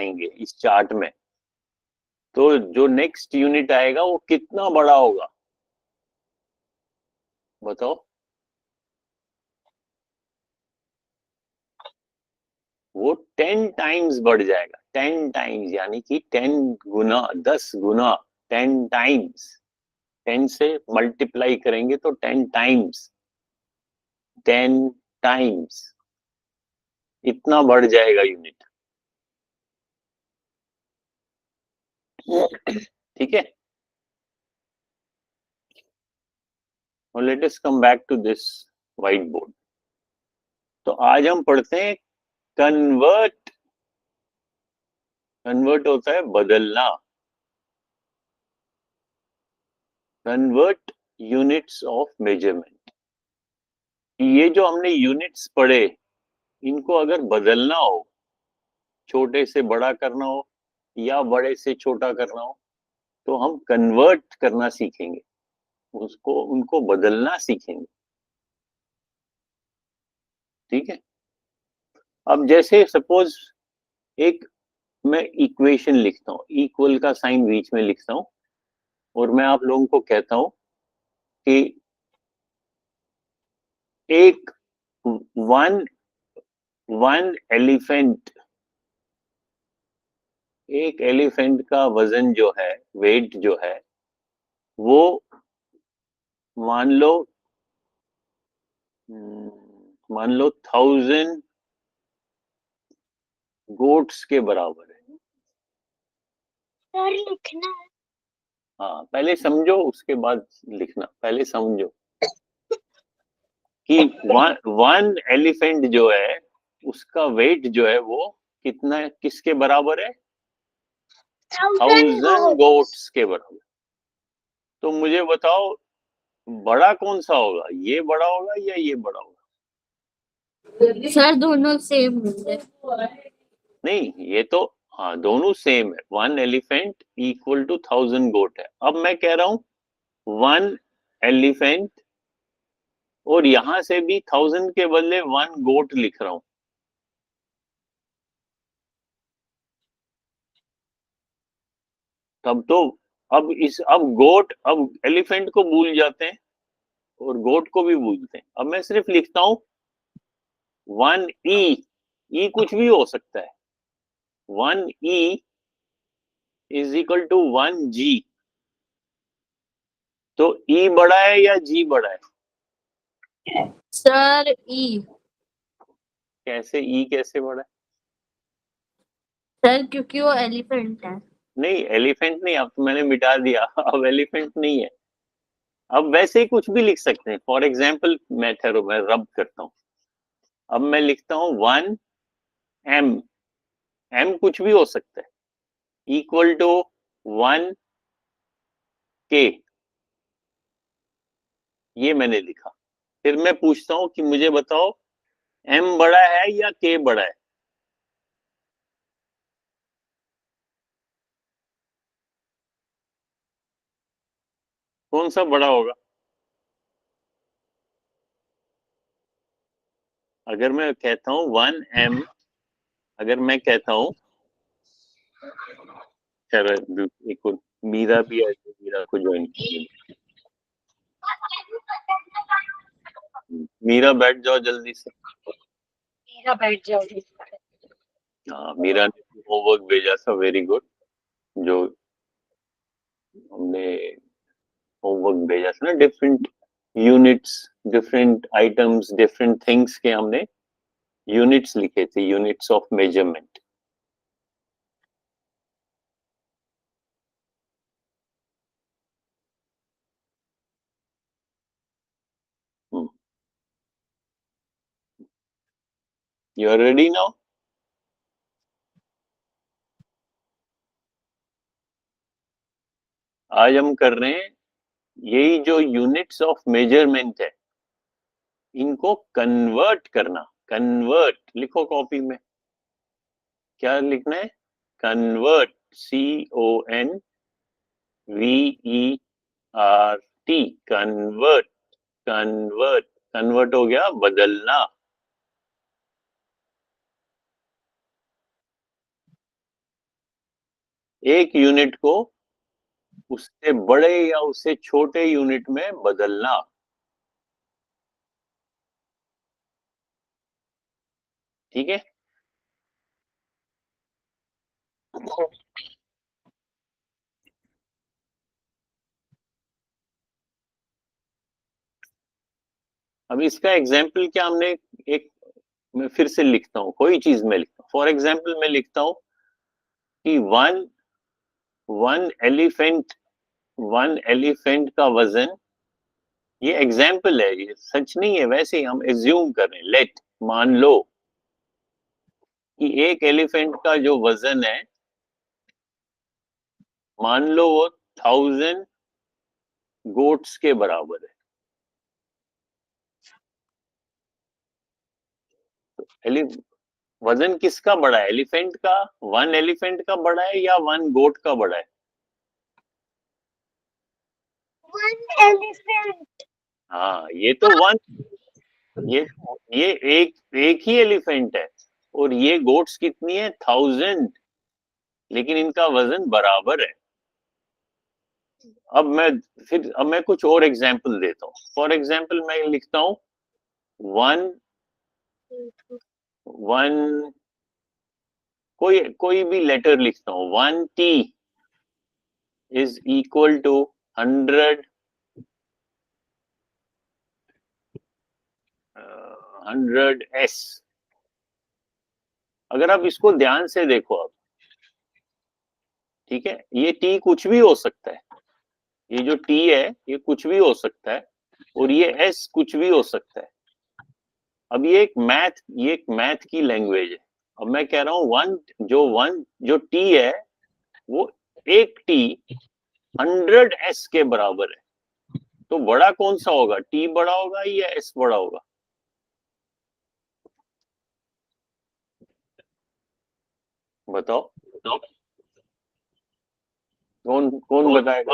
आएंगे इस चार्ट में, तो जो नेक्स्ट यूनिट आएगा वो कितना बड़ा होगा, बताओ। वो 10 टाइम्स बढ़ जाएगा, 10 टाइम्स, यानी कि 10 गुना, 10 गुना, 10 टाइम्स। 10 से मल्टीप्लाई करेंगे तो 10 टाइम्स, 10 टाइम्स इतना बढ़ जाएगा यूनिट। ठीक है, और let us come back to this white board. तो आज हम पढ़ते हैं कन्वर्ट। कन्वर्ट होता है बदलना, कन्वर्ट यूनिट्स ऑफ मेजरमेंट। ये जो हमने यूनिट्स पढ़े, इनको अगर बदलना हो, छोटे से बड़ा करना हो या बड़े से छोटा करना हो, तो हम कन्वर्ट करना सीखेंगे, उसको उनको बदलना सीखेंगे। ठीक है, अब जैसे सपोज एक मैं इक्वेशन लिखता हूँ, इक्वल का साइन बीच में लिखता हूँ, और मैं आप लोगों को कहता हूँ कि एक वन वन एलिफेंट, एक एलिफेंट का वजन जो है, वेट जो है, वो मान लो, मान लो 1000 गोट्स के बराबर है। सर लिखना है। हाँ, पहले समझो उसके बाद लिखना, पहले समझो कि वन एलिफेंट जो है, उसका वेट जो है वो कितना, किसके बराबर है, 1000 1000 गोट्स के बराबर। तो मुझे बताओ बड़ा कौन सा होगा, ये बड़ा होगा या ये बड़ा होगा? सर दोनों सेम होंगे। नहीं, ये तो, हाँ दोनों सेम है, वन एलिफेंट इक्वल टू 1000 गोट है। अब मैं कह रहा हूं वन एलिफेंट, और यहां से भी 1000 के बदले 1 गोट लिख रहा हूं। तब तो, अब गोट, अब एलिफेंट को भूल जाते हैं और गोट को भी भूलते हैं। अब मैं सिर्फ लिखता हूं 1 ई, ई कुछ भी हो सकता है, 1 ई इज इक्वल टू 1 जी। तो ई बड़ा है या जी बड़ा है? सर ई। कैसे ई कैसे बड़ा है? सर क्योंकि वो एलिफेंट है। नहीं, एलिफेंट नहीं, अब तो मैंने मिटा दिया, अब एलिफेंट नहीं है। अब वैसे ही कुछ भी लिख सकते हैं, फॉर एग्जाम्पल मैं ठहरो, मैं रब करता हूँ। अब मैं लिखता हूँ 1 एम, एम कुछ भी हो सकता है, इक्वल टू 1 के, ये मैंने लिखा। फिर मैं पूछता हूँ कि मुझे बताओ एम बड़ा है या के बड़ा है? कौन सा बड़ा होगा? अगर मैं कहता हूँ 1 एम, अगर मैं कहता हूँ, चलो एक और, मीरा भी है, मीरा को ज्वाइन कीजिए। मीरा बैठ जाओ जल्दी से। मेरा बैठ जाओ। हाँ, मीरा ने होमवर्क भेजा था, वेरी गुड। जो हमने होमवर्क भेजा था ना, different units, different items, different things के हमने यूनिट्स लिखे थे, units of measurement. You are ready now? आज हम कर रहे हैं यही जो यूनिट्स ऑफ मेजरमेंट है, इनको कन्वर्ट करना। कन्वर्ट लिखो कॉपी में, क्या लिखना है, convert, CONVERT, convert. Convert, convert हो गया बदलना। एक यूनिट को उससे बड़े या उससे छोटे यूनिट में बदलना। ठीक है, अब इसका एग्जाम्पल क्या हमने एक, मैं फिर से लिखता हूँ, कोई चीज में लिखता हूँ। फॉर एग्जाम्पल मैं लिखता हूँ कि one one elephant one elephant का वजन, ये एग्जाम्पल है, ये सच नहीं है, वैसे ही हम एज्यूम कर रहे हैं। लेट, मान लो कि एक एलिफेंट का जो वजन है, मान लो वो 1000 गोट्स के बराबर है। एलि वजन किसका बड़ा है? एलिफेंट का? वन एलिफेंट का बड़ा है या वन गोट का बड़ा है? One elephant. हाँ, ये तो वन, ये ये एक एक ही एलिफेंट है, और ये गोट्स कितनी है? 1000, लेकिन इनका वजन बराबर है। अब मैं कुछ और एग्जांपल देता हूँ। फॉर एग्जांपल मैं लिखता हूँ वन वन कोई कोई भी लेटर लिखता हूँ। 1T is equal to 100 100S। अगर आप इसको ध्यान से देखो आप, ठीक है, ये T कुछ भी हो सकता है, ये जो T है ये कुछ भी हो सकता है, और ये S कुछ भी हो सकता है। अब ये एक मैथ की लैंग्वेज है। अब मैं कह रहा हूँ वन जो T है वो एक T 100S के बराबर है। तो बड़ा कौन सा होगा? T बड़ा होगा या S बड़ा होगा? बताओ, कौन कौन बताएगा?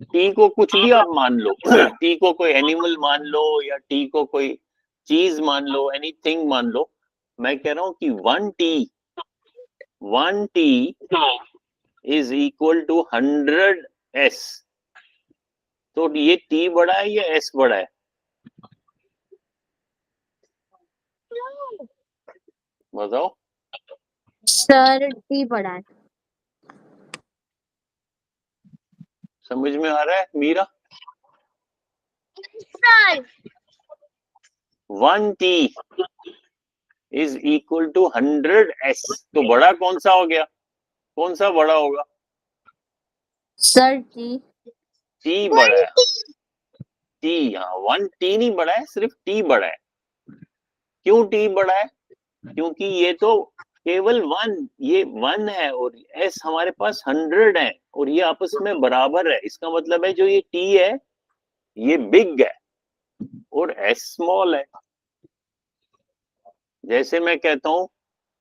टी को कुछ भी आप मान लो, टी को कोई एनिमल मान लो, या टी को कोई चीज मान लो, एनीथिंग मान लो। मैं कह रहा हूं कि 1T is equal to 100S। तो ये टी बड़ा है या एस बड़ा है? बताओ। सर टी बड़ा है। समझ में आ रहा है Meera? Sir 1T is equal to 100S। तो बड़ा कौन सा हो गया? कौन सा बड़ा होगा? Sir T. टी बड़ा है। टी, हाँ, 1T नहीं बड़ा है, सिर्फ टी बड़ा है। क्यों टी बड़ा है? क्योंकि ये तो केवल ये वन है, और एस हमारे पास 100 है, और ये आपस में बराबर है। इसका मतलब है जो ये टी है ये बिग है, और एस स्मॉल है। जैसे मैं कहता हूं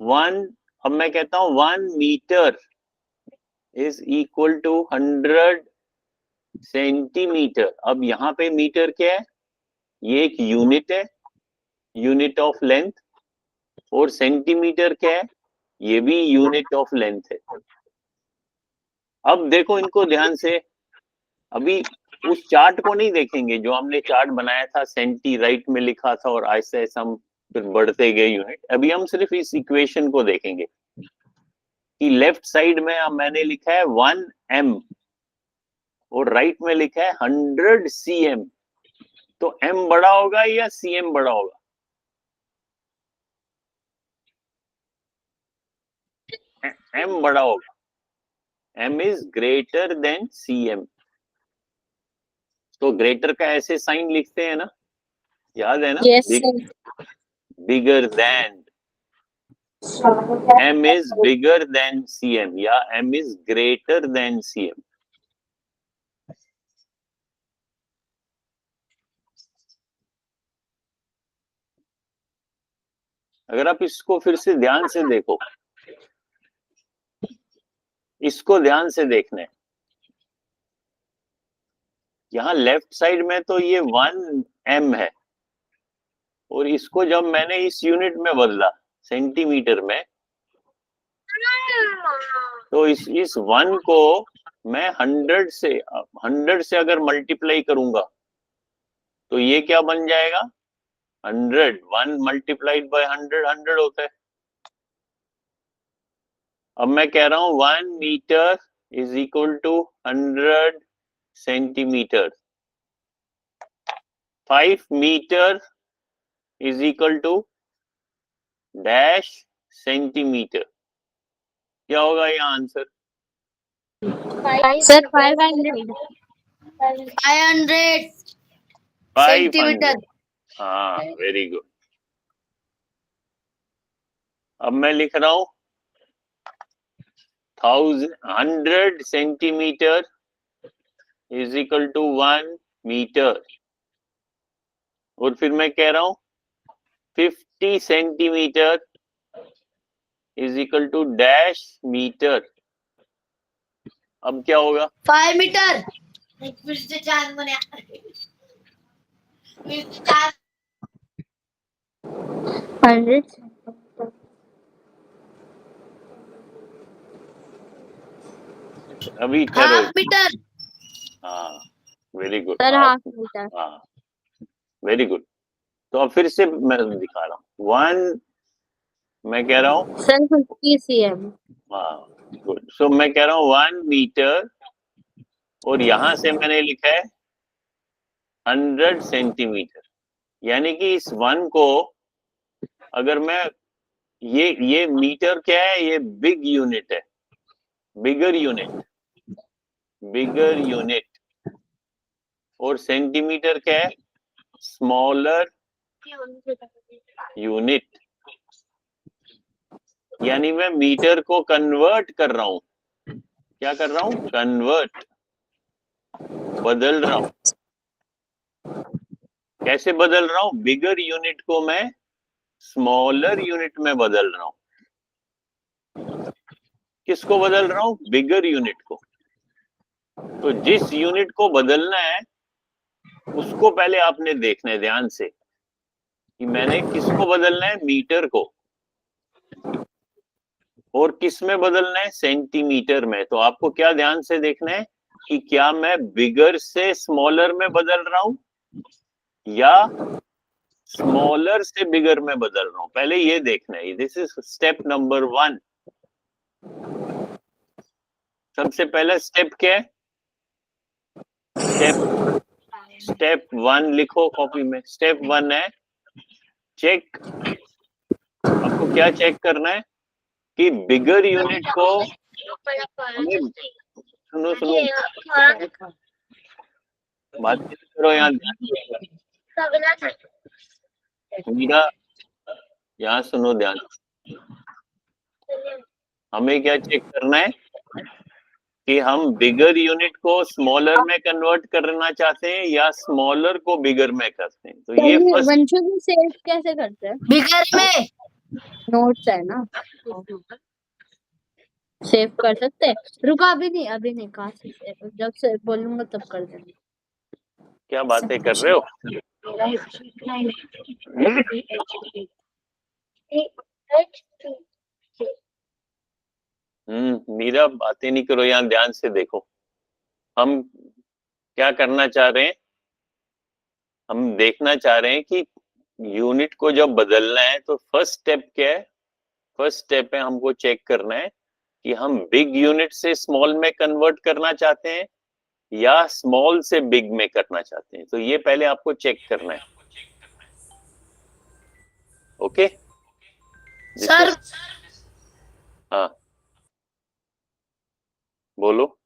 वन अब मैं कहता हूं 1 metre is equal to 100 centimetre. अब यहाँ पे मीटर क्या है? ये एक यूनिट है, यूनिट ऑफ लेंथ। और सेंटीमीटर क्या है? ये भी यूनिट ऑफ लेंथ है। अब देखो इनको ध्यान से। अभी उस चार्ट को नहीं देखेंगे जो हमने चार्ट बनाया था, सेंटी राइट में लिखा था, और ऐसे ऐसे हम फिर बढ़ते गए यूनिट। अभी हम सिर्फ इस इक्वेशन को देखेंगे कि लेफ्ट साइड में मैंने लिखा है 1M, और राइट में लिखा है 100 cm। तो M बड़ा होगा या cm बड़ा होगा? M बड़ा होगा। M is greater than cm। तो ग्रेटर का ऐसे साइन लिखते हैं ना, याद है ना? Yes sir. Bigger than, M is bigger than cm, या M is greater than cm। अगर आप इसको फिर से ध्यान से देखो, इसको ध्यान से देखना है। यहाँ लेफ्ट साइड में तो ये 1M है, और इसको जब मैंने इस यूनिट में बदला सेंटीमीटर में, तो इस 1 को मैं 100 से अगर मल्टीप्लाई करूंगा तो ये क्या बन जाएगा? 100, 1 मल्टीप्लाइड बाय 100 100 होता है। अब मैं कह रहा हूं 1 metre is equal to 100 centimetre, 5 metre is equal to dash centimetre. क्या होगा यहाँ आंसर? सर 500 500। हाँ, वेरी गुड। अब मैं लिख रहा हूं 100 centimetre is equal to 1 metre, और फिर मैं कह रहा हूं 50 centimetre is equal to dash metre. अब क्या होगा? 5 मीटर। 100 अभी ठहरो। Half metre. हाँ, very good. Sir half metre. हाँ, वेरी गुड। तो अब फिर से मैं दिखा रहा हूँ 1, मैं कह रहा हूँ, सर 50 cm। हाँ गुड। सो मैं कह रहा हूँ 1 मीटर, और यहां से मैंने लिखा है 100 सेंटीमीटर, यानी कि इस 1 को अगर मैं, ये मीटर क्या है? ये बिग यूनिट है, बिगर यूनिट, बिगर यूनिट। और सेंटीमीटर क्या है? Smaller unit. यानी मैं मीटर को कन्वर्ट कर रहा हूं। क्या कर रहा हूं? कन्वर्ट, बदल रहा हूं। कैसे बदल रहा हूं? बिगर यूनिट को मैं स्मॉलर यूनिट में बदल रहा हूं। किसको बदल रहा हूं? बिगर यूनिट को। तो जिस यूनिट को बदलना है उसको पहले आपने देखना है ध्यान से, कि मैंने किसको बदलना है? मीटर को। और किस में बदलना है? सेंटीमीटर में। तो आपको क्या ध्यान से देखना है कि क्या मैं बिगर से स्मॉलर में बदल रहा हूं या स्मॉलर से बिगर में बदल रहा हूं। पहले ये देखना है। This is step number 1। सबसे पहला स्टेप क्या है? स्टेप 1 लिखो कॉपी में। स्टेप 1 है चेक। आपको क्या चेक करना है? कि बिगर यूनिट को हमें, सुनो सुनो, बात करो यहाँ ध्यान। मीरा, यहाँ सुनो ध्यान। हमें क्या चेक करना है? कि हम बिगर यूनिट को स्मॉलर में कन्वर्ट करना चाहते हैं या स्मॉलर को बिगर में करते हैं। तो ये फर्स्ट, वंशु को सेव कैसे करते हैं? बिगर में। नोट्स है ना, सेव कर सकते हैं। रुको, अभी नहीं, कहाँ से save? जब से बोलूंगा तब कर देंगे। क्या बातें कर रहे हो? मीरा, बातें नहीं करो, यहाँ ध्यान से देखो। हम क्या करना चाह रहे हैं? हम देखना चाह रहे हैं कि यूनिट को जब बदलना है तो फर्स्ट स्टेप क्या है? फर्स्ट स्टेप है हमको चेक करना है कि हम बिग यूनिट से स्मॉल में कन्वर्ट करना चाहते हैं या स्मॉल से बिग में करना चाहते हैं। तो ये पहले आपको चेक करना है। ओके सर हाँ, बोलो।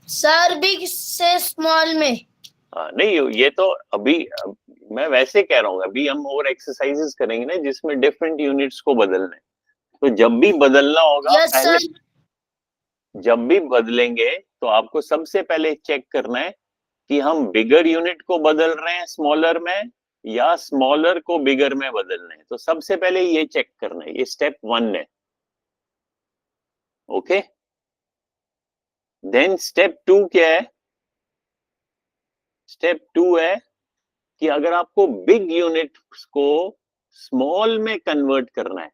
सर बिग से स्मॉल में। हाँ, नहीं ये तो अभी मैं वैसे कह रहा हूँ। अभी हम और एक्सरसाइजेस करेंगे ना जिसमें डिफरेंट यूनिट्स को बदलना है। तो जब भी बदलना होगा, यस पहले सर। जब भी बदलेंगे तो आपको सबसे पहले चेक करना है कि हम बिगर यूनिट को बदल रहे हैं स्मॉलर में या स्मॉलर को बिगर में बदलना है। तो सबसे पहले ये चेक करना है। ये स्टेप 1 है। ओके, देन स्टेप 2 क्या है? स्टेप 2 है कि अगर आपको बिग यूनिट को स्मॉल में कन्वर्ट करना है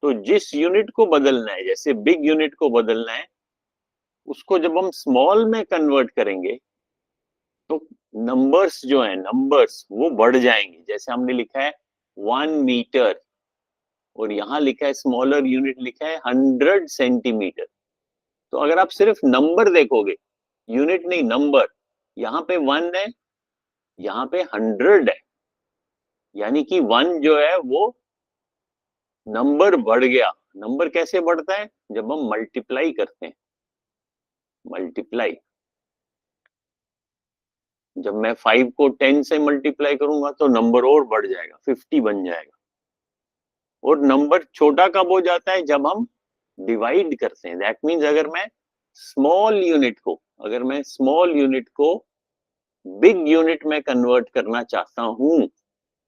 तो जिस यूनिट को बदलना है, जैसे बिग यूनिट को बदलना है, उसको जब हम स्मॉल में कन्वर्ट करेंगे तो नंबर्स जो है, नंबर्स वो बढ़ जाएंगे। जैसे हमने लिखा है 1 मीटर और यहाँ लिखा है स्मॉलर यूनिट लिखा है 100 सेंटीमीटर। तो अगर आप सिर्फ नंबर देखोगे, यूनिट नहीं नंबर, यहाँ पे 1 है, यहाँ पे 100 है, यानी कि 1 जो है वो नंबर बढ़ गया। नंबर कैसे बढ़ता है? जब हम मल्टीप्लाई करते हैं, मल्टीप्लाई। जब मैं 5 को 10 से मल्टीप्लाई करूंगा तो नंबर और बढ़ जाएगा, 50 बन जाएगा। और नंबर छोटा कब हो जाता है? जब हम डिवाइड करते हैं। दैट मीन्स अगर मैं स्मॉल यूनिट को बिग यूनिट में कन्वर्ट करना चाहता हूं,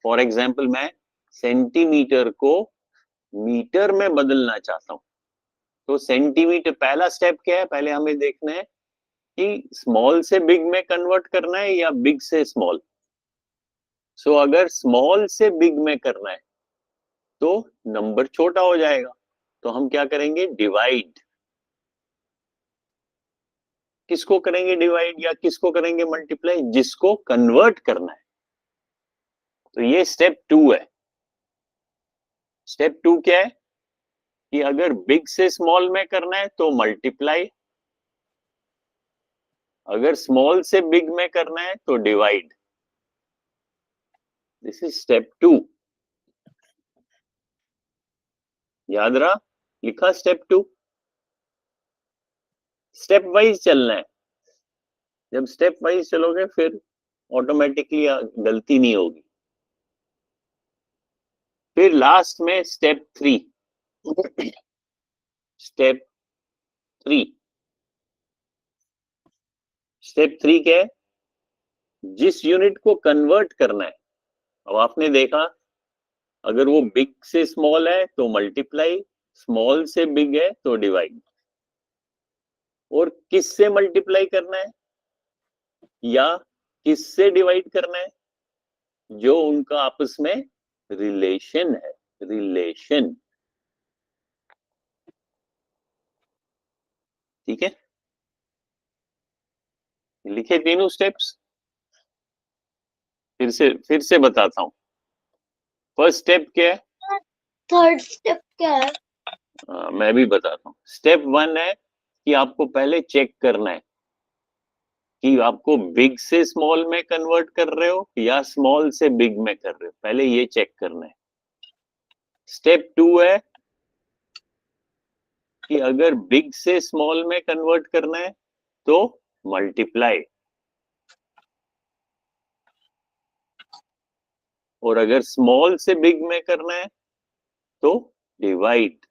फॉर एग्जाम्पल मैं सेंटीमीटर को मीटर में बदलना चाहता हूं, तो सेंटीमीटर, पहला स्टेप क्या है? पहले हमें देखना है कि स्मॉल से बिग में कन्वर्ट करना है या बिग से स्मॉल। सो अगर स्मॉल से बिग में करना है तो नंबर छोटा हो जाएगा, तो हम क्या करेंगे? डिवाइड। किसको करेंगे डिवाइड या किसको करेंगे मल्टीप्लाई? जिसको कन्वर्ट करना है। तो ये स्टेप 2 है। स्टेप 2 क्या है? कि अगर बिग से स्मॉल में करना है तो मल्टीप्लाई, अगर स्मॉल से बिग में करना है तो डिवाइड। This is step 2। याद रहा? लिखा स्टेप 2। स्टेप वाइज चलना है। जब स्टेप वाइज चलोगे फिर ऑटोमेटिकली गलती नहीं होगी। फिर लास्ट में स्टेप 3। स्टेप 3, स्टेप 3 क्या है? जिस यूनिट को कन्वर्ट करना है, अब आपने देखा अगर वो बिग से स्मॉल है तो मल्टीप्लाई, स्मॉल से बिग है तो डिवाइड। और किस से मल्टीप्लाई करना है या किस से डिवाइड करना है? जो उनका आपस में रिलेशन है, रिलेशन। ठीक है, लिखे तीनों स्टेप्स। फिर से बताता हूं। फर्स्ट स्टेप क्या है? थर्ड स्टेप क्या है? मैं भी बताता हूं। स्टेप 1 है कि आपको पहले चेक करना है कि आपको बिग से स्मॉल में कन्वर्ट कर रहे हो या स्मॉल से बिग में कर रहे हो, पहले ये चेक करना है। स्टेप 2 है कि अगर बिग से स्मॉल में कन्वर्ट करना है तो मल्टीप्लाई, और अगर स्मॉल से बिग में करना है तो डिवाइड।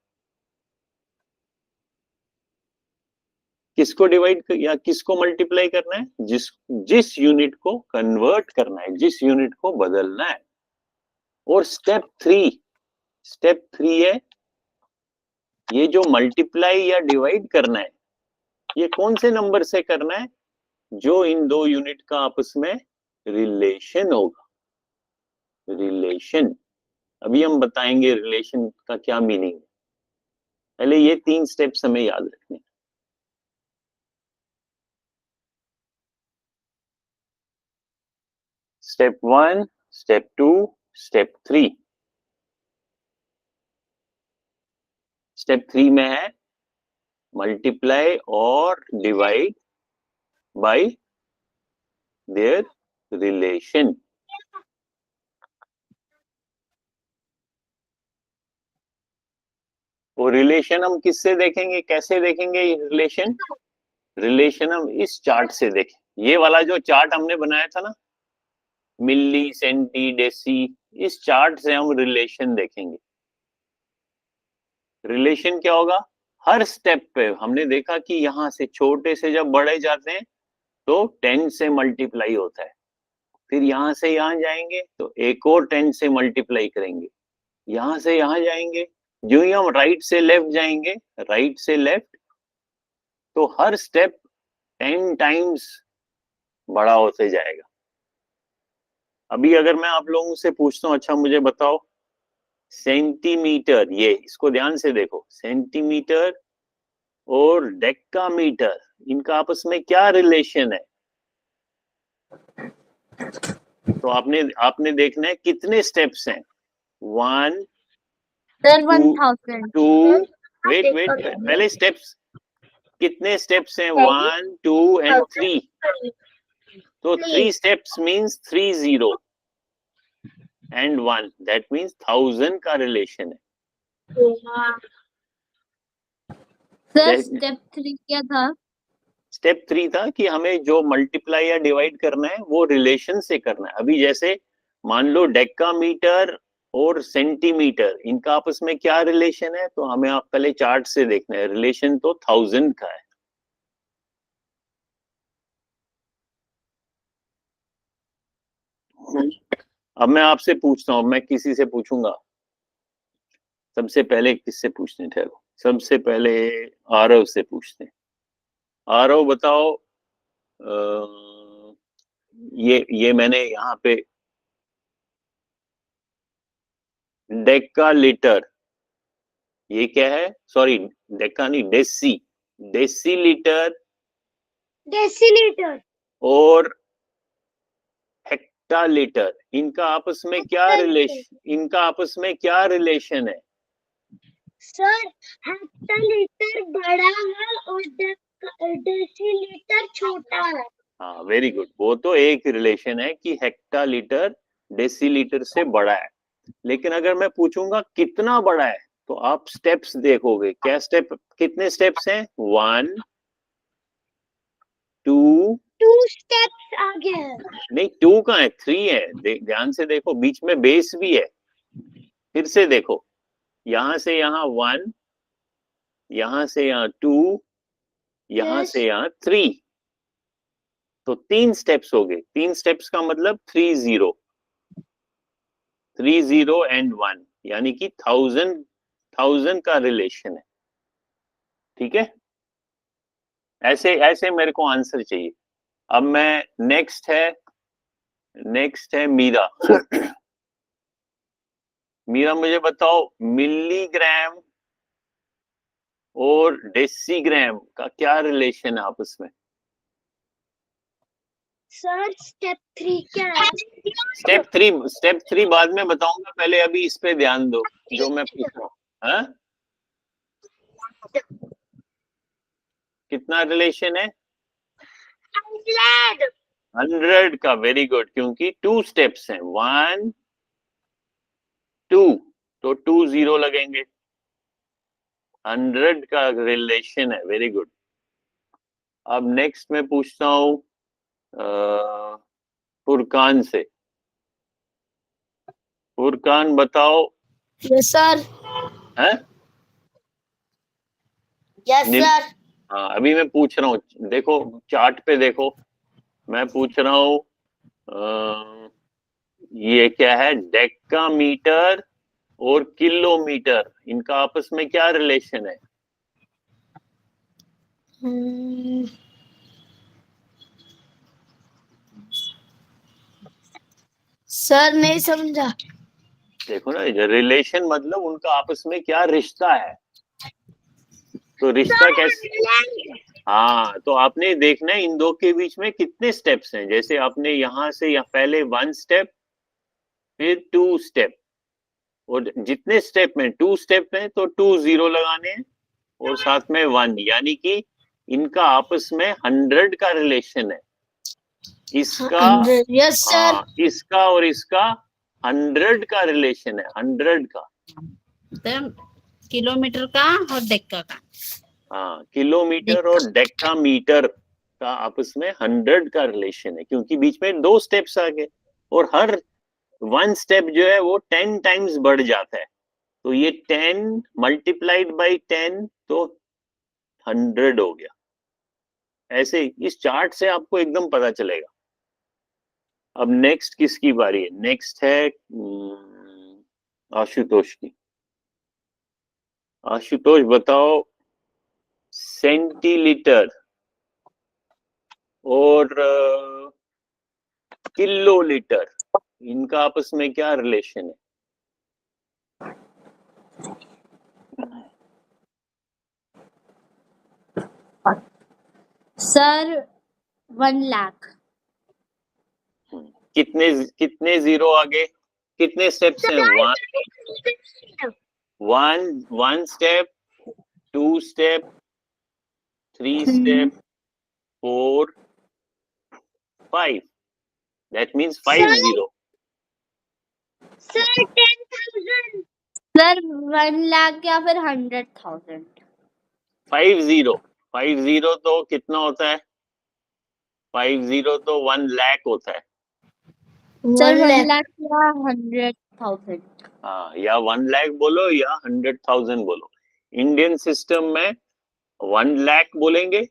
किसको डिवाइड या किसको मल्टीप्लाई करना है? जिस यूनिट को कन्वर्ट करना है, जिस यूनिट को बदलना है। और स्टेप 3 है ये जो मल्टीप्लाई या डिवाइड करना है, ये कौन से नंबर से करना है? जो इन दो यूनिट का आपस में रिलेशन होगा, रिलेशन। अभी हम बताएंगे रिलेशन का क्या मीनिंग है। पहले ये 3 स्टेप्स हमें याद रखने। Step 1, step 2, step 3। स्टेप 3 में है मल्टीप्लाई और डिवाइड बाय देयर रिलेशन। वो रिलेशन हम किससे देखेंगे, कैसे देखेंगे ये रिलेशन? रिलेशन हम इस चार्ट से देखें। ये वाला जो चार्ट हमने बनाया था ना, मिली, सेंटी, डेसी, इस चार्ट से हम रिलेशन देखेंगे। रिलेशन क्या होगा? हर स्टेप पे हमने देखा कि यहां से छोटे से जब बड़े जाते हैं तो 10 से मल्टीप्लाई होता है, फिर यहां से यहां जाएंगे तो एक और 10 से मल्टीप्लाई करेंगे, यहां से यहां जाएंगे, जो ही हम राइट से लेफ्ट जाएंगे, राइट से लेफ्ट, तो हर स्टेप 10 टाइम्स बड़ा होते जाएगा। अभी अगर मैं आप लोगों से पूछता हूँ, अच्छा मुझे बताओ सेंटीमीटर, ये इसको ध्यान से देखो, सेंटीमीटर और डेकामीटर, इनका आपस में क्या रिलेशन है? तो आपने देखना है कितने स्टेप्स हैं, 1 सर 2 1000 2 वेट वेट, पहले स्टेप्स कितने स्टेप्स हैं, 1 2 एंड 3, तो 3 steps means 30 and 1, that means 1000 का रिलेशन है। सर स्टेप 3 क्या था? स्टेप 3 था कि हमें जो मल्टीप्लाई या डिवाइड करना है वो रिलेशन से करना है। अभी जैसे मान लो डेकामीटर और सेंटीमीटर, इनका आपस में क्या रिलेशन है, तो हमें आप पहले चार्ट से देखना है, रिलेशन तो 1000 का है। अब मैं आपसे पूछता हूँ, मैं किसी से पूछूंगा, सबसे पहले किससे पूछते, ठहरो, सबसे पहले आरव से पूछते हैं। आरव बताओ, ये मैंने यहाँ पे डेका लीटर, ये क्या है, सॉरी डेका नहीं, डेसीलीटर डेसीलीटर और हेक्टालीटर, इनका आपस में क्या रिलेशन है? सर हेक्टालीटर बड़ा है और डेसीलीटर छोटा है। हाँ वेरी गुड, वो तो एक रिलेशन है कि हेक्टालीटर डेसीलीटर से बड़ा है, लेकिन अगर मैं पूछूंगा कितना बड़ा है, तो आप स्टेप्स देखोगे, क्या स्टेप, कितने स्टेप्स हैं, 1 2, 2 स्टेप्स आगे है। नहीं 2 कहाँ है, 3 है, ध्यान से देखो, बीच में बेस भी है, फिर से देखो, यहां से यहाँ 1, यहां से यहाँ 2, यहां Yes. से यहाँ 3, तो 3 स्टेप्स हो गए, 3 स्टेप्स का मतलब 30 एंड 1, यानी कि 1000 का रिलेशन है। ठीक है, ऐसे ऐसे मेरे को आंसर चाहिए। अब मैं नेक्स्ट है मीरा। मीरा मुझे बताओ मिलीग्राम और डेसीग्राम का क्या रिलेशन है आपस में? सर स्टेप 3 क्या है? स्टेप थ्री बाद में बताऊंगा, पहले अभी इस पे ध्यान दो जो मैं पूछ रहा हूँ। हाँ? कितना रिलेशन है? 100 का, वेरी गुड, क्योंकि 2 स्टेप्स हैं, 1 2, तो 2 0 लगेंगे, 100 का रिलेशन है, वेरी गुड। अब नेक्स्ट मैं पूछता हूँ फुरकान से। फुरकान बताओ, यस सर। है यस सर। हाँ, अभी मैं पूछ रहा हूँ, देखो चार्ट पे देखो, मैं पूछ रहा हूँ ये क्या है, डेकामीटर और किलोमीटर, इनका आपस में क्या रिलेशन है? सर नहीं समझा। देखो ना, रिलेशन मतलब उनका आपस में क्या रिश्ता है, तो रिश्ता कैसे, हाँ, तो आपने देखना है इन दो के बीच में कितने स्टेप्स हैं, जैसे आपने यहां से या पहले 1 स्टेप, फिर 2 स्टेप, और जितने स्टेप में 2 स्टेप हैं तो 2 0 लगाने हैं, और साथ में 1, यानी कि इनका आपस में 100 का रिलेशन है। इसका, यस सर। हाँ, इसका और इसका 100 का रिलेशन है, 100 का। किलोमीटर का और डेक्का का, हाँ, किलोमीटर और डेकामीटर का आपस में 100 का रिलेशन है, क्योंकि बीच में 2 स्टेप्स आ गए, और हर 1 स्टेप जो है वो 10 टाइम्स बढ़ जाता है, तो ये 10 मल्टीप्लाइड बाई 10 तो 100 हो गया। ऐसे इस चार्ट से आपको एकदम पता चलेगा। अब नेक्स्ट किसकी बारी है? नेक्स्ट है आशुतोष की। आशुतोष बताओ सेंटीलीटर और किलो लीटर, इनका आपस में क्या रिलेशन है? सर 1 लाख। कितने कितने जीरो आगे, कितने स्टेप्स हैं? One step, 2 step, 3 step, 4, 5, that means 50. Sir 10,000 sir 1 lakh या फिर 100,000। 50 तो कितना होता है? 50 तो 1 लाख होता है। सर 1 1 लाख या 100,000। हाँ, या 1 लाख बोलो या 100,000 बोलो। इंडियन सिस्टम में 1 लाख बोलेंगे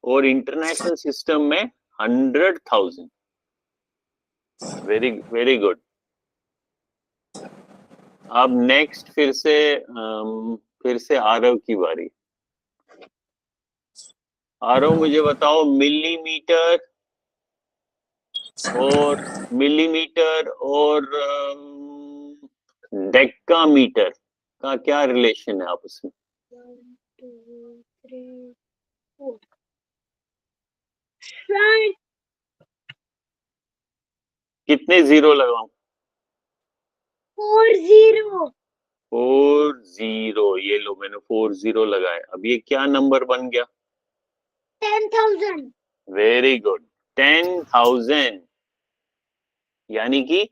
और इंटरनेशनल सिस्टम में 100,000। Very very good. अब नेक्स्ट फिर से आरव की बारी। आरव, मुझे बताओ मिलीमीटर और डेकामीटर का क्या रिलेशन है आपस में? 1 2 3 4 सर कितने जीरो लगाऊं? 4 4 ये लो, मैंने 4 लगाए। अब ये क्या नंबर बन गया? 10,000 वेरी गुड, 10,000। यानी कि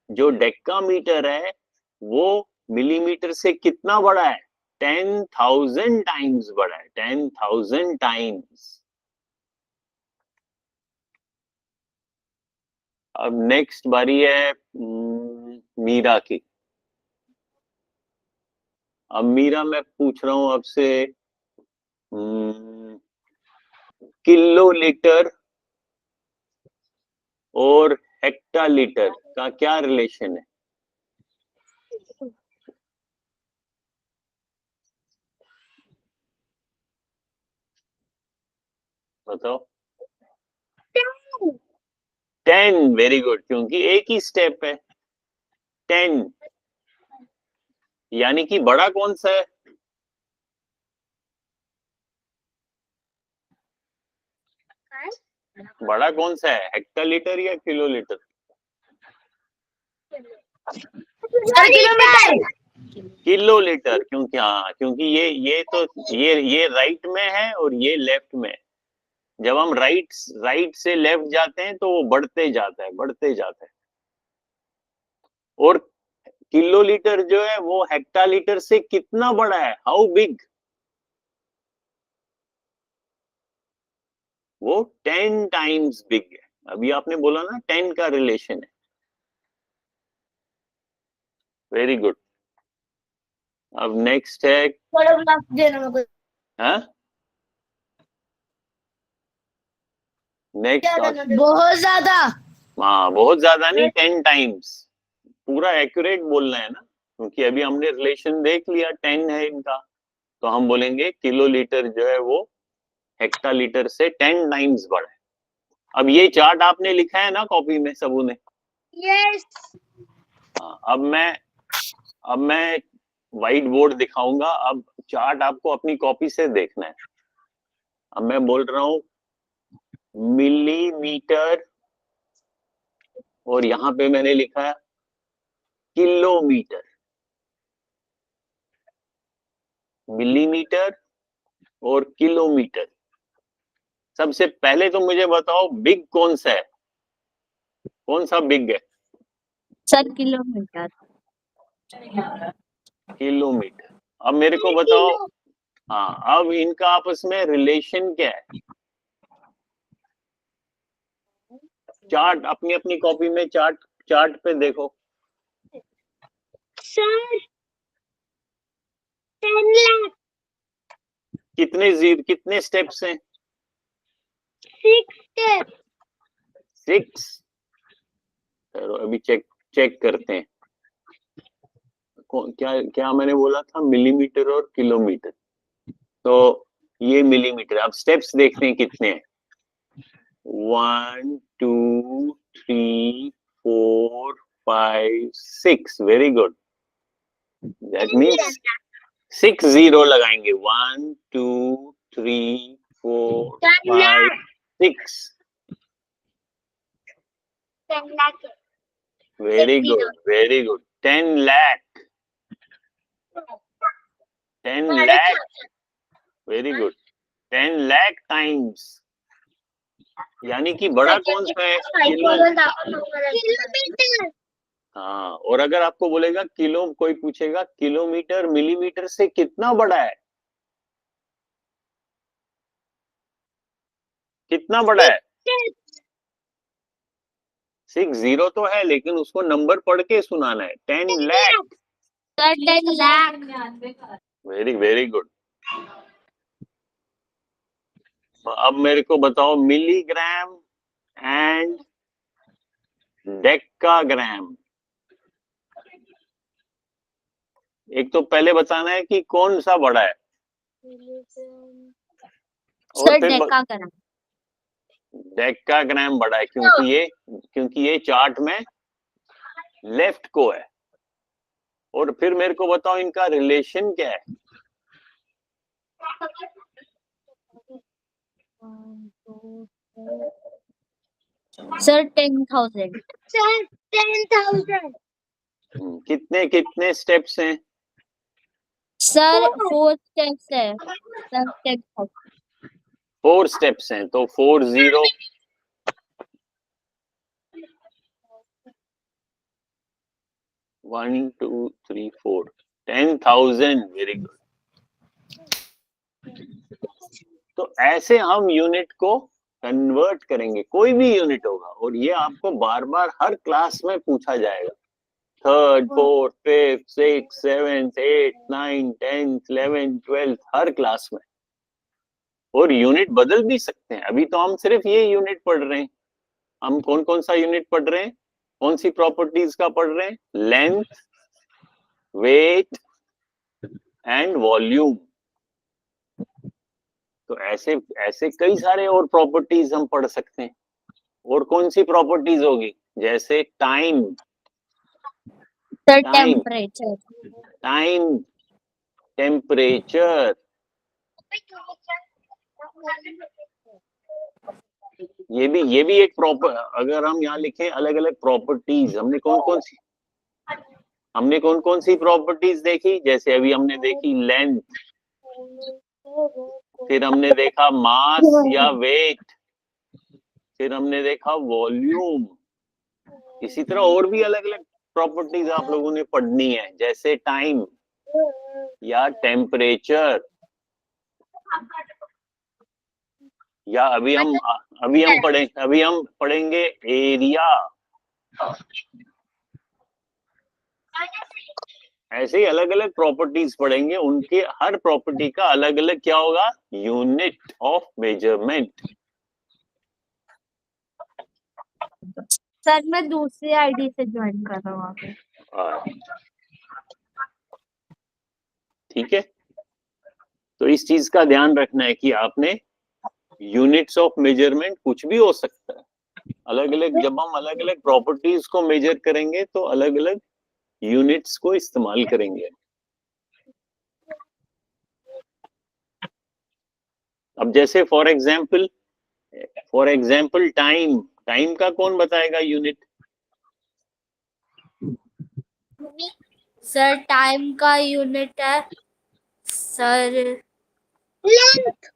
जो डेकामीटर है वो मिलीमीटर से कितना बड़ा है? 10,000 टाइम्स बड़ा है, 10,000 टाइम्स। अब नेक्स्ट बारी है मीरा की। अब मीरा, मैं पूछ रहा हूं आपसे, किलोलीटर और हेक्टालीटर का क्या रिलेशन है? बताओ। 10, वेरी गुड, क्योंकि एक ही स्टेप है 10। यानी कि बड़ा कौन सा है? बड़ा कौन सा है, हेक्टालीटर या किलोलीटर? सर किलोमीटर किलोलीटर, क्योंकि हाँ, क्योंकि ये राइट में है और ये लेफ्ट में है। जब हम राइट से लेफ्ट जाते हैं तो वो बढ़ते जाता है। और किलोलीटर जो है वो हेक्टालीटर से कितना बड़ा है? How big? वो 10 टाइम्स बिग है। अभी आपने बोला ना 10 का रिलेशन है। Very good. अब नेक्स्ट है, देना मेरे को हाँ, नेक्स्ट। बहुत ज्यादा हाँ, बहुत ज्यादा नहीं, 10 टाइम्स। पूरा एक्यूरेट बोलना है ना, क्योंकि अभी हमने रिलेशन देख लिया, 10 है इनका। तो हम बोलेंगे किलोलीटर जो है वो हेक्टालीटर से 10 टाइम्स बड़ा है। अब ये चार्ट आपने लिखा है ना कॉपी में सबू ने? यस हाँ, अब मैं व्हाइट बोर्ड दिखाऊंगा। अब चार्ट आपको अपनी कॉपी से देखना है। अब मैं बोल रहा हूं मिलीमीटर और यहां पे मैंने लिखा है किलोमीटर। मिलीमीटर और किलोमीटर। सबसे पहले तो मुझे बताओ बिग कौन सा है? कौन सा बिग है? Sir kilometre. किलोमीटर। अब मेरे को बताओ, हाँ, अब इनका आपस में रिलेशन क्या है? चार्ट अपनी अपनी कॉपी में चार्ट पे देखो। सर 10 लाख कितने स्टेप्स हैं? 6 स्टेप 6। चलो अभी चेक करते हैं। क्या क्या मैंने बोला था, मिलीमीटर और किलोमीटर। तो ये मिलीमीटर। अब स्टेप्स देखते हैं कितने हैं। 1 2 3 4, 5, 6. Very good. दैट मीन्स 6 0 लगाएंगे. 1, 2, 3, 4, 5, 6. 10 lakh. Very good. Very good. 10 lakh. 10 lakh. Very good. 10 lakh times. यानी कि बड़ा कौन सा है? किलोमीटर. हाँ. और अगर आपको बोलेगा किलो, कोई पूछेगा किलोमीटर मिलीमीटर से कितना बड़ा है? कितना बड़ा है? 6 0 तो है, लेकिन उसको नंबर पढ़ के सुनाना है. 10 lakh. Sir 10 lakh. Very very good. अब मेरे को बताओ मिलीग्राम एंड डेकाग्राम. एक तो पहले बताना है कि कौन सा बड़ा है. और सर फिर डेकाग्राम. डेकाग्राम बड़ा है क्योंकि ये चार्ट में लेफ्ट को है. और फिर मेरे को बताओ इनका रिलेशन क्या है. सर 10,000. सर 10,000. कितने कितने स्टेप्स हैं? सर 4 स्टेप्स है. सर 10,000. 4 स्टेप्स हैं. तो 4 0 1 2 3 4 10,000. Very good. तो ऐसे हम यूनिट को कन्वर्ट करेंगे. कोई भी यूनिट होगा, और ये आपको बार बार हर क्लास में पूछा जाएगा. 3rd 4th 5th 6th 7th 8th 9th 10th 11th 12th हर क्लास में. और यूनिट बदल भी सकते हैं. अभी तो हम सिर्फ ये यूनिट पढ़ रहे हैं. हम कौन कौन सा यूनिट पढ़ रहे हैं? कौन सी प्रॉपर्टीज का पढ़ रहे हैं? Length, weight and volume. तो ऐसे ऐसे कई सारे और प्रॉपर्टीज हम पढ़ सकते हैं. और कौन सी प्रॉपर्टीज होगी? जैसे time. Sir time temperature. Time temperature. ये भी एक प्रॉपर. अगर हम यहाँ लिखें अलग अलग प्रॉपर्टीज, हमने कौन कौन सी प्रॉपर्टीज देखी? जैसे अभी हमने देखी लेंथ, फिर हमने देखा मास या वेट, फिर हमने देखा वॉल्यूम. इसी तरह और भी अलग अलग प्रॉपर्टीज आप लोगों ने पढ़नी है, जैसे टाइम या टेम्परेचर, या अभी हम पढ़ेंगे एरिया. ऐसे ही अलग अलग प्रॉपर्टीज पढ़ेंगे. उनके हर प्रॉपर्टी का अलग अलग क्या होगा? Unit of measurement. सर मैं दूसरी आईडी से ज्वाइन कर रहा हूँ आप. ठीक है. तो इस चीज का ध्यान रखना है कि आपने यूनिट्स ऑफ मेजरमेंट कुछ भी हो सकता है. अलग अलग, जब हम अलग अलग प्रॉपर्टीज को मेजर करेंगे तो अलग अलग यूनिट्स को इस्तेमाल करेंगे. अब जैसे फॉर एग्जांपल टाइम का कौन बताएगा यूनिट? सर टाइम का यूनिट है सर लेंथ.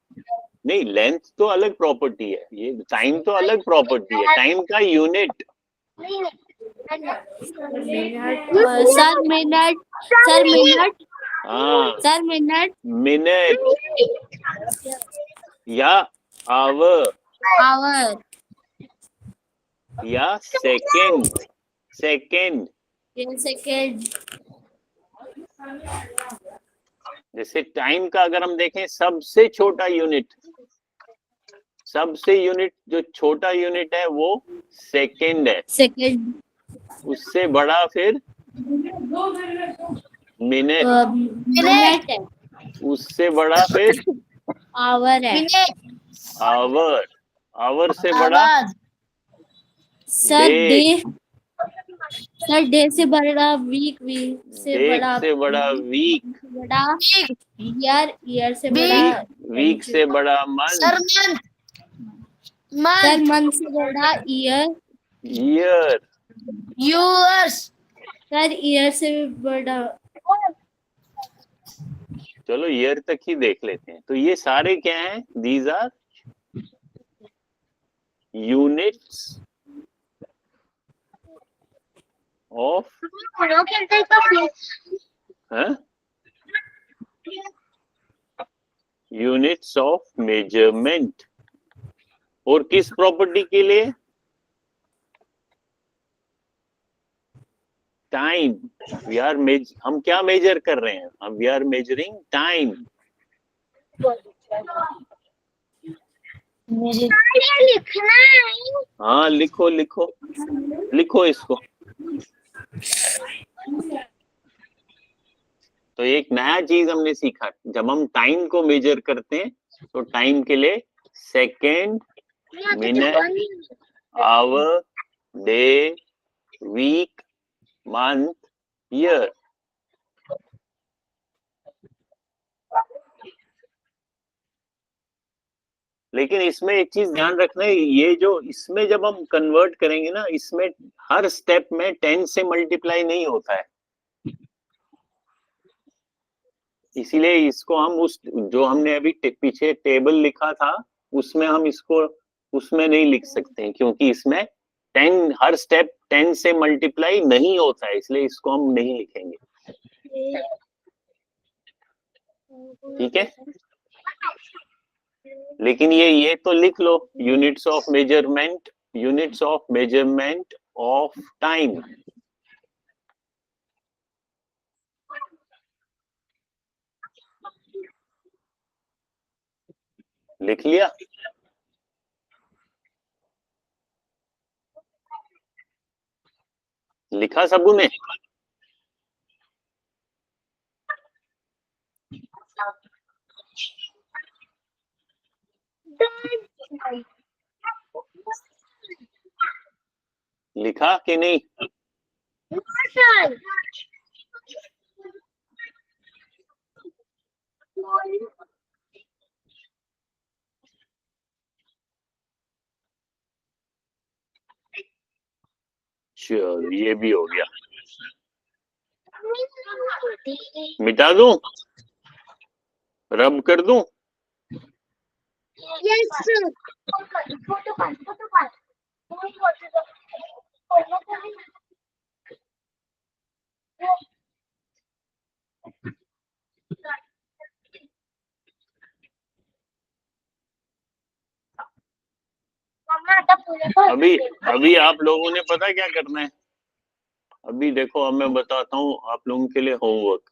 नहीं, लेंथ तो अलग प्रॉपर्टी है. ये टाइम तो अलग प्रॉपर्टी है. टाइम का unit sir minute. Sir minute. हाँ, सर मिनट. मिनट या आवर आवर या सेकेंड. सेकेंड. जैसे टाइम का अगर हम देखें, सबसे छोटा यूनिट जो छोटा यूनिट है वो सेकेंड है. सेकेंड. उससे बड़ा फिर मिनट. मिनट. उससे बड़ा फिर आवर है. आवर. आवर से बड़ा सर डे. सर डे से बड़ा वीक, वीक से डे बड़ा से बड़ा वीक, बड़ा ईयर, ईयर से बड़ा वीक से बड़ा sir month, month sir month month से बड़ा year, year. US sir year से भी बड़ा चलो ईयर तक ही देख लेते हैं। तो ये सारे क्या हैं? These are units of units of measurement. और किस प्रॉपर्टी के लिए? टाइम। हम क्या मेजर कर रहे हैं? हम वी आर मेजरिंग टाइम। लिखना है। हाँ लिखो लिखो लिखो इसको। तो एक नया चीज हमने सीखा, जब हम टाइम को मेजर करते हैं तो टाइम के लिए second, minute, hour, day, week, month, year. लेकिन इसमें एक चीज ध्यान रखना है, ये जो इसमें जब हम कन्वर्ट करेंगे ना, इसमें हर स्टेप में 10 से मल्टीप्लाई नहीं होता है। इसीलिए इसको हम उस जो हमने अभी पीछे टेबल लिखा था उसमें हम इसको उसमें नहीं लिख सकते हैं, क्योंकि इसमें 10 हर स्टेप 10 से मल्टीप्लाई नहीं होता है, इसलिए इसको हम नहीं लिखेंगे। ठीक है, लेकिन ये तो लिख लो, units of measurement, units of measurement of time. लिख लिया? लिखा सबू ने? लिखा कि नहीं? चलो ये भी हो गया। मिटा दूं? रब कर दूं? अभी अभी आप लोगों ने पता क्या करना है? अभी देखो, अब मैं बताता हूँ आप लोगों के लिए होमवर्क।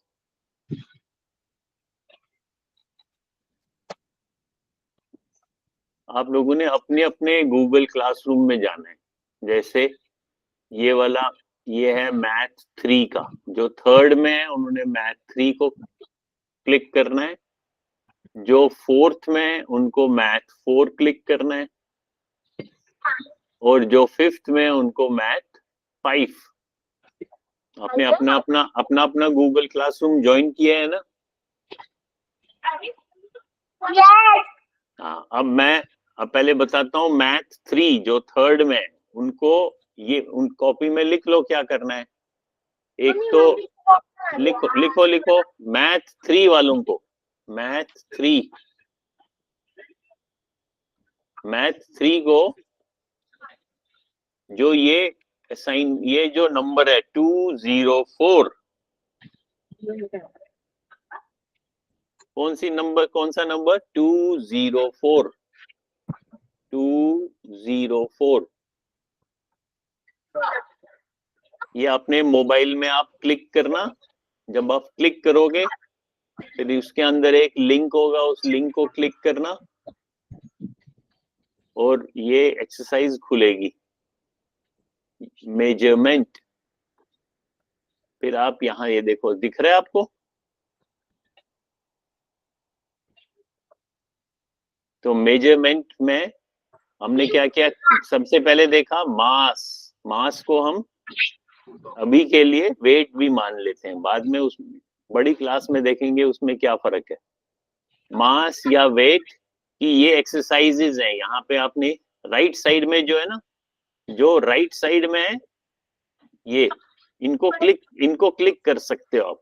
आप लोगों ने अपने अपने गूगल क्लासरूम में जाना है। जैसे ये वाला, ये है मैथ 3 का, जो थर्ड में है उन्होंने मैथ 3 को क्लिक करना है। जो फोर्थ में है उनको मैथ 4 क्लिक करना है, और जो फिफ्थ में है उनको मैथ 5। आपने अपना अपना गूगल क्लासरूम ज्वाइन किया है ना? हाँ, अब पहले बताता हूँ मैथ 3 जो थर्ड में है, उनको ये उन कॉपी में लिख लो क्या करना है। एक तो लिखो मैथ 3 वालों को, मैथ 3 को जो ये जो नंबर है 204, कौन सा नंबर? 204 ये अपने मोबाइल में आप क्लिक करना। जब आप क्लिक करोगे फिर उसके अंदर एक लिंक होगा, उस लिंक को क्लिक करना और ये एक्सरसाइज खुलेगी, मेजरमेंट। फिर आप यहाँ ये देखो, दिख रहा है आपको? तो मेजरमेंट में हमने क्या किया? सबसे पहले देखा मास को हम अभी के लिए वेट भी मान लेते हैं, बाद में उस बड़ी क्लास में देखेंगे उसमें क्या फर्क है। मास या वेट की ये एक्सरसाइजेज हैं। यहाँ पे आपने राइट साइड में जो है ना, जो राइट साइड में है ये, इनको क्लिक कर सकते हो आप,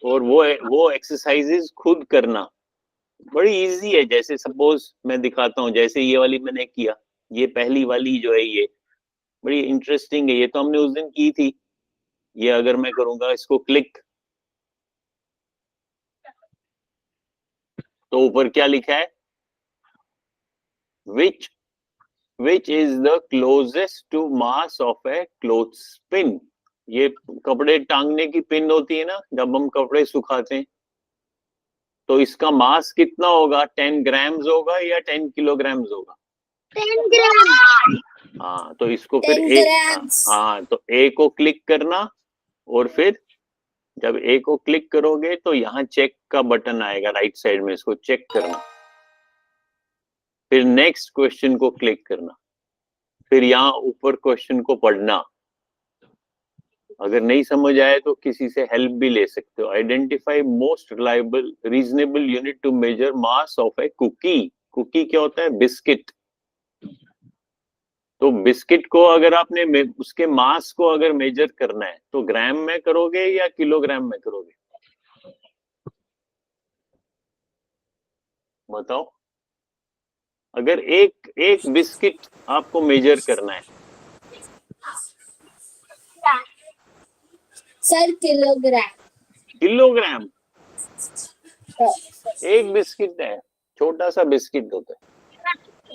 और वो एक्सरसाइजेज खुद करना बड़ी इजी है। जैसे सपोज मैं दिखाता हूँ, जैसे ये वाली मैंने किया, ये पहली वाली जो है ये बड़ी इंटरेस्टिंग है, ये तो हमने उस दिन की थी। ये अगर मैं करूंगा इसको क्लिक, तो ऊपर क्या लिखा है, which is the closest to mass of a clothes pin. ये कपड़े टांगने की पिन होती है ना, जब हम कपड़े सुखाते हैं, तो इसका मास कितना होगा, 10 ग्राम्स होगा या 10 किलोग्राम्स होगा? 10 ग्राम। हाँ, तो इसको फिर 10 ए, grams. हाँ, तो ए को क्लिक करना, और फिर जब ए को क्लिक करोगे तो यहाँ चेक का बटन आएगा राइट साइड में, इसको चेक करना, फिर नेक्स्ट क्वेश्चन को क्लिक करना, फिर यहाँ ऊपर क्वेश्चन को पढ़ना। अगर नहीं समझ आए तो किसी से हेल्प भी ले सकते हो। Identify most reliable reasonable unit to measure mass of a cookie. Cookie क्या होता है? बिस्किट। तो बिस्किट को अगर आपने उसके मास को अगर मेजर करना है तो ग्राम में करोगे या किलोग्राम में करोगे? बताओ। अगर एक एक बिस्किट आपको मेजर करना है, Sir, kilogram. किलोग्राम। एक बिस्किट है, छोटा सा बिस्किट होता है।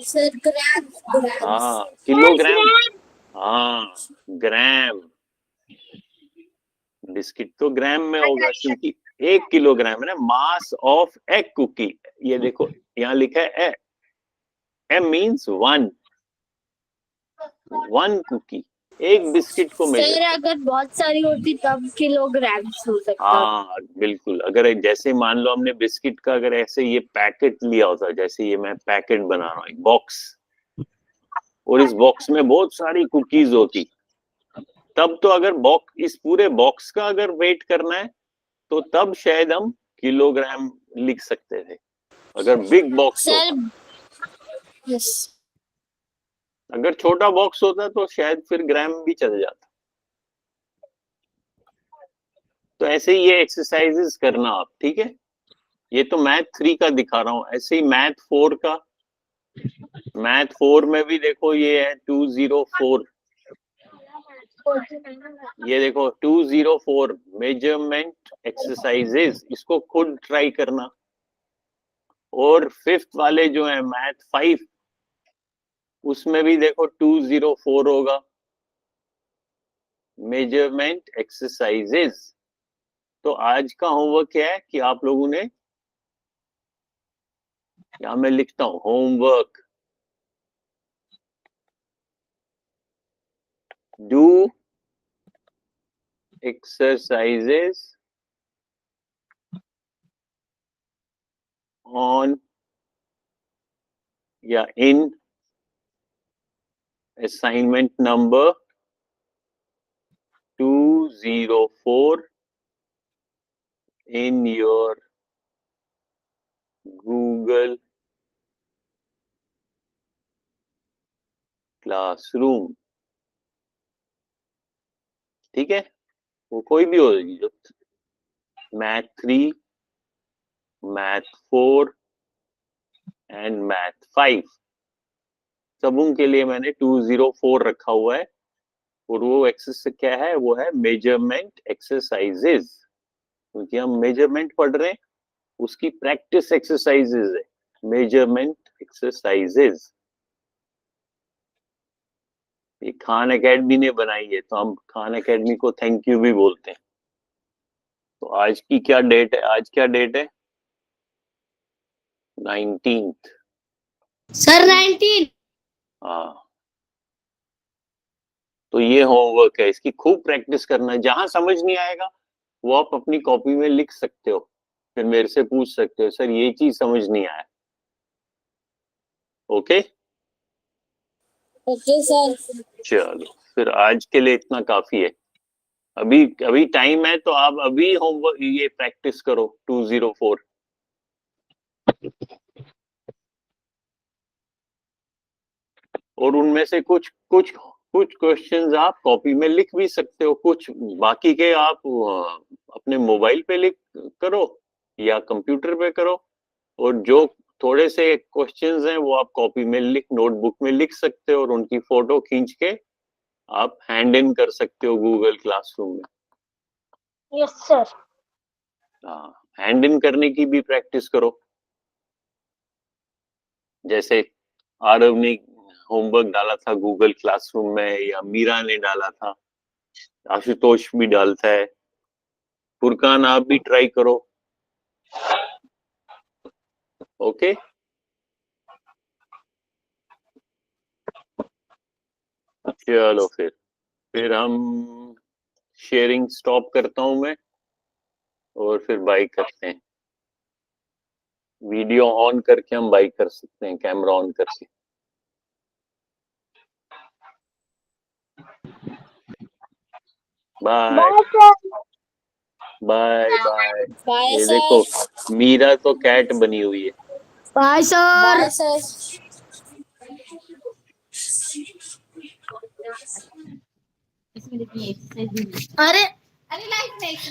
Sir, grams. हाँ, किलोग्राम। हाँ, ग्राम। बिस्किट तो ग्राम में होगा क्योंकि 1 किलोग्राम है ना। मास ऑफ ए कुकी, ये देखो यहाँ लिखा है ए, ए मीन्स 1 कुकी, एक बिस्किट को मेजर। सर अगर बहुत सारी होती तब किलोग्राम्स हो सकता। हाँ बिल्कुल। अगर जैसे मान लो हमने बिस्किट का अगर ऐसे ये पैकेट लिया होता, जैसे ये मैं पैकेट बना रहा हूँ, एक बॉक्स, और इस बॉक्स में बहुत सारी कुकीज होती, तब तो अगर बॉक्स, इस पूरे बॉक्स का अगर वेट करना है तो तब शायद हम किलोग्राम लिख सकते थे, अगर बिग बॉक्स सर होता। Yes. अगर छोटा बॉक्स होता तो शायद फिर ग्राम भी चल जाता। तो ऐसे ही ये एक्सरसाइजेस करना आप, ठीक है। ये तो मैथ 3 का दिखा रहा हूँ, ऐसे ही मैथ 4 का। मैथ 4 में भी देखो ये है 204, ये देखो 204 मेजरमेंट एक्सरसाइजेस, इसको खुद ट्राई करना। और 5th वाले जो है मैथ 5, उसमें भी देखो 204 होगा मेजरमेंट एक्सरसाइजेस। तो आज का होमवर्क क्या है कि आप लोगों ने, यहां मैं लिखता हूं होमवर्क, डू एक्सरसाइजेस ऑन या इन assignment number 204 in your Google Classroom। ठीक है, वो कोई भी होगी, जो मैथ 3, मैथ 4 एंड मैथ 5, सबों के लिए मैंने 204 रखा हुआ है। और वो एक्सरसाइज क्या है? वो है मेजरमेंट एक्सरसाइजेज, क्योंकि हम मेजरमेंट पढ़ रहे हैं, उसकी प्रैक्टिस एक्सरसाइजेज है मेजरमेंट एक्सरसाइजेज। ये खान एकेडमी ने बनाई है, तो हम खान एकेडमी को थैंक यू भी बोलते हैं। तो आज की क्या डेट है? आज क्या डेट है? 19th। Sir, 19. हाँ, तो ये होमवर्क है, इसकी खूब प्रैक्टिस करना है। जहां समझ नहीं आएगा वो आप अपनी कॉपी में लिख सकते हो, फिर मेरे से पूछ सकते हो, सर ये चीज समझ नहीं आया। Okay, Okay, sir. चलो। फिर आज के लिए इतना काफी है। अभी अभी टाइम है तो आप अभी होमवर्क ये प्रैक्टिस करो 204। और उनमें से कुछ कुछ कुछ क्वेश्चंस आप कॉपी में लिख भी सकते हो, कुछ बाकी के आप अपने मोबाइल पे लिख करो या कंप्यूटर पे करो। और जो थोड़े से क्वेश्चंस हैं वो आप कॉपी में नोटबुक में लिख सकते हो और उनकी फोटो खींच के आप हैंड इन कर सकते हो गूगल क्लासरूम में। Yes, sir. हाँ, हैंड इन करने की भी प्रैक्टिस करो। जैसे आरव ने होमवर्क डाला था गूगल क्लासरूम में, या मीरा ने डाला था, आशुतोष भी डालता है, फुरकान आप भी ट्राई करो। ओके, चलो फिर हम शेयरिंग स्टॉप करता हूं मैं, और फिर बाय करते हैं। वीडियो ऑन करके हम बाय कर सकते हैं, कैमरा ऑन करके। Bye Bye, sir. Bye bye. Bye, ये sir. देखो मीरा तो कैट बनी हुई है। Bye, sir. Bye, sir. अरे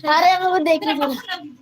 अरे वो देख लीजिए।